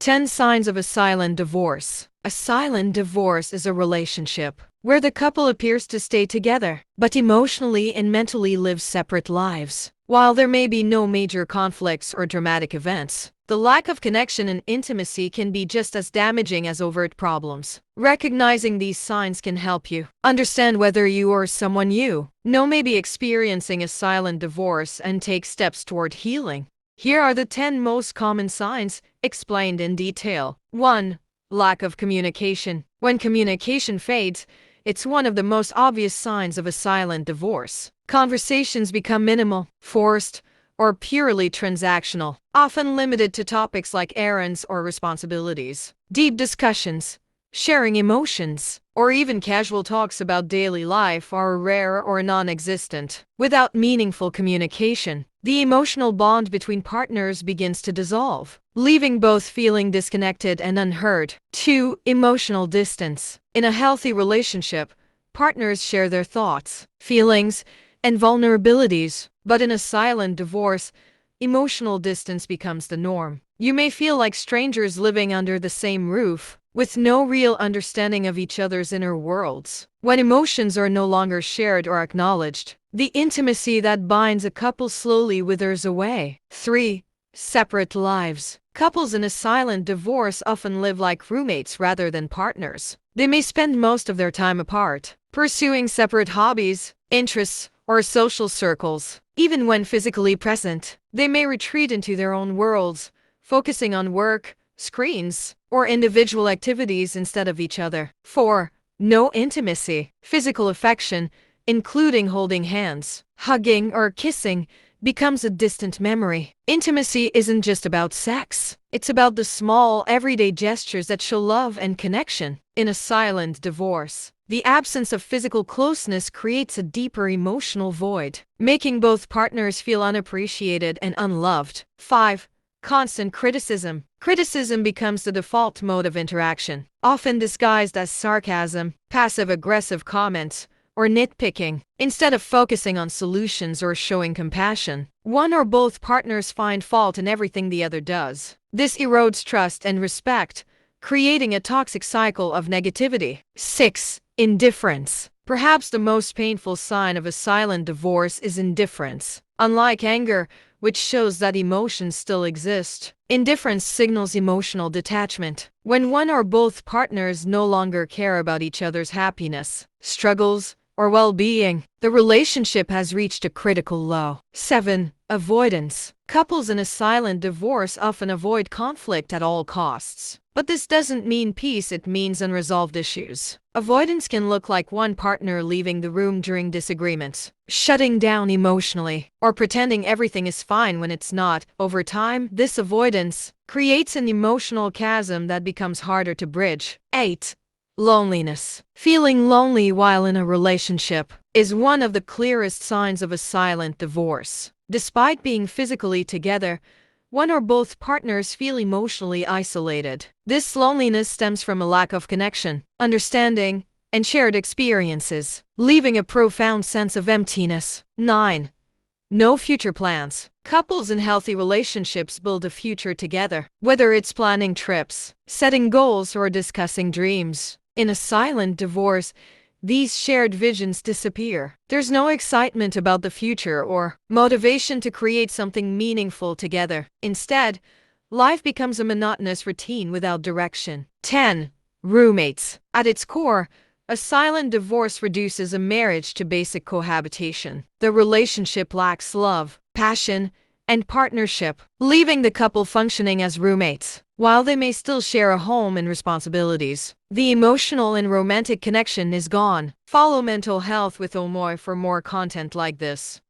10 Signs of a Silent Divorce. A silent divorce is a relationship where the couple appears to stay together, but emotionally and mentally live separate lives. While there may be no major conflicts or dramatic events, the lack of connection and intimacy can be just as damaging as overt problems. Recognizing these signs can help you understand whether you or someone you know may be experiencing a silent divorce and take steps toward healing. Here are the 10 most common signs, explained in detail. 1. Lack of communication. When communication fades, it's one of the most obvious signs of a silent divorce. Conversations become minimal, forced, or purely transactional, often limited to topics like errands or responsibilities. Deep discussions, sharing emotions, or even casual talks about daily life are rare or non-existent. Without meaningful communication, the emotional bond between partners begins to dissolve, leaving both feeling disconnected and unheard. 2. Emotional distance. In a healthy relationship, partners share their thoughts, feelings, and vulnerabilities, but in a silent divorce, emotional distance becomes the norm. You may feel like strangers living under the same roof, with no real understanding of each other's inner worlds. When emotions are no longer shared or acknowledged, the intimacy that binds a couple slowly withers away. 3. Separate lives. Couples in a silent divorce often live like roommates rather than partners. They may spend most of their time apart, pursuing separate hobbies, interests, or social circles. Even when physically present, they may retreat into their own worlds, focusing on work, screens, or individual activities instead of each other. 4. No intimacy. Physical affection, including holding hands, hugging, or kissing, becomes a distant memory. Intimacy isn't just about sex. It's about the small, everyday gestures that show love and connection. In a silent divorce, the absence of physical closeness creates a deeper emotional void, making both partners feel unappreciated and unloved. 5. Constant criticism. Criticism becomes the default mode of interaction, often disguised as sarcasm, passive-aggressive comments, or nitpicking. Instead of focusing on solutions or showing compassion, one or both partners find fault in everything the other does. This erodes trust and respect, creating a toxic cycle of negativity. 6. Indifference. Perhaps the most painful sign of a silent divorce is indifference. Unlike anger, which shows that emotions still exist, indifference signals emotional detachment. When one or both partners no longer care about each other's happiness, struggles, or well-being, the relationship has reached a critical low. 7. Avoidance. Couples in a silent divorce often avoid conflict at all costs. But this doesn't mean peace, it means unresolved issues. Avoidance can look like one partner leaving the room during disagreements, shutting down emotionally, or pretending everything is fine when it's not. Over time, this avoidance creates an emotional chasm that becomes harder to bridge. 8. Loneliness. Feeling lonely while in a relationship is one of the clearest signs of a silent divorce. Despite being physically together, one or both partners feel emotionally isolated. This loneliness stems from a lack of connection, understanding, and shared experiences, leaving a profound sense of emptiness. 9. No future plans. Couples in healthy relationships build a future together, whether it's planning trips, setting goals, or discussing dreams. In a silent divorce, these shared visions disappear. There's no excitement about the future or motivation to create something meaningful together. Instead, life becomes a monotonous routine without direction. 10. Roommates. At its core, a silent divorce reduces a marriage to basic cohabitation. The relationship lacks love, passion, and partnership, leaving the couple functioning as roommates. While they may still share a home and responsibilities, the emotional and romantic connection is gone. Follow Mental Health with Omoy for more content like this.